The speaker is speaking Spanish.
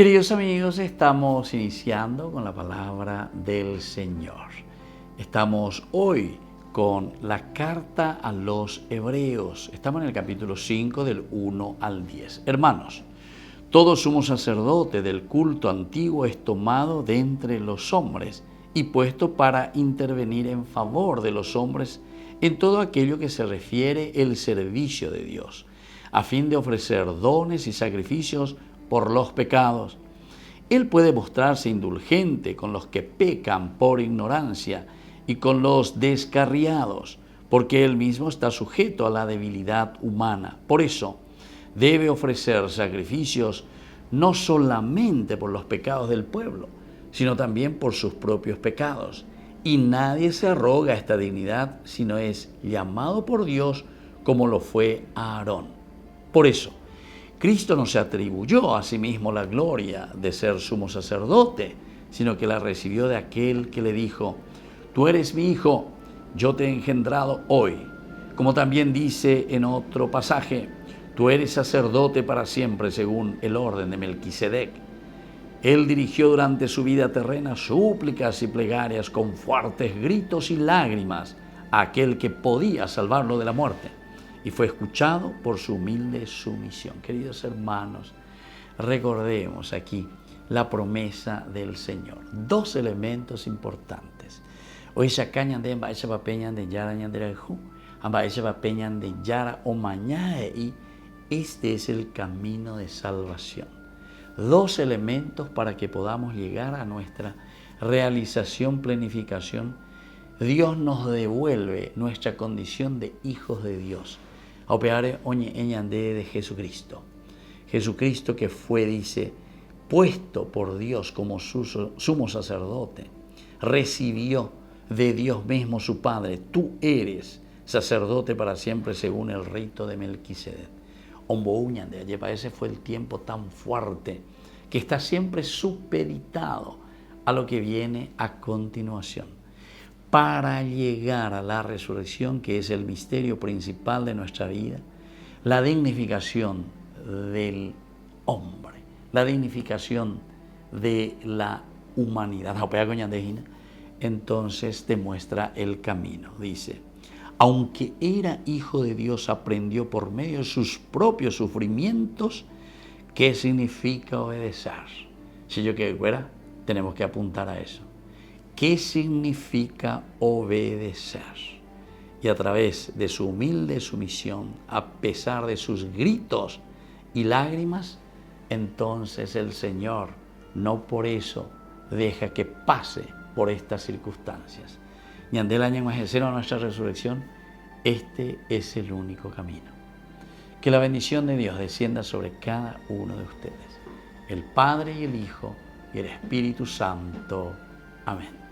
Queridos amigos, estamos iniciando con la palabra del Señor. Estamos hoy con la carta a los Hebreos. Estamos en el capítulo 5 del 1 al 10. Hermanos, todo sumo sacerdote del culto antiguo es tomado de entre los hombres y puesto para intervenir en favor de los hombres en todo aquello que se refiere el servicio de Dios, a fin de ofrecer dones y sacrificios por los pecados. Él puede mostrarse indulgente con los que pecan por ignorancia y con los descarriados, porque Él mismo está sujeto a la debilidad humana. Por eso, debe ofrecer sacrificios no solamente por los pecados del pueblo, sino también por sus propios pecados. Y nadie se arroga esta dignidad, sino es llamado por Dios como lo fue Aarón. Por eso, Cristo no se atribuyó a sí mismo la gloria de ser sumo sacerdote, sino que la recibió de aquel que le dijo: Tú eres mi hijo, yo te he engendrado hoy. Como también dice en otro pasaje: Tú eres sacerdote para siempre según el orden de Melquisedec. Él dirigió durante su vida terrena súplicas y plegarias con fuertes gritos y lágrimas a aquel que podía salvarlo de la muerte, y fue escuchado por su humilde sumisión. Queridos hermanos, recordemos aquí la promesa del Señor. Dos elementos importantes. Hoy se cañan de embaixa papeñan de yara ñandereju, embaixa papeñan de yara o mañae, y este es el camino de salvación. Dos elementos para que podamos llegar a nuestra realización, plenificación. Dios nos devuelve nuestra condición de hijos de Dios. A opeare oñe eñande de Jesucristo. Jesucristo que fue, dice, puesto por Dios como sumo sacerdote, recibió de Dios mismo su Padre: tú eres sacerdote para siempre según el rito de Melquisedec. Ese fue el tiempo tan fuerte que está siempre supeditado a lo que viene a continuación, para llegar a la resurrección, que es el misterio principal de nuestra vida, la dignificación del hombre, la dignificación de la humanidad. Entonces te muestra el camino. Dice: aunque era hijo de Dios, aprendió por medio de sus propios sufrimientos qué significa obedecer. Si yo quiero fuera, tenemos que apuntar a eso. ¿Qué significa obedecer? Y a través de su humilde sumisión, a pesar de sus gritos y lágrimas, entonces el Señor no por eso deja que pase por estas circunstancias. Ñandel año majecero a nuestra resurrección, este es el único camino. Que la bendición de Dios descienda sobre cada uno de ustedes, el Padre y el Hijo y el Espíritu Santo. Amén.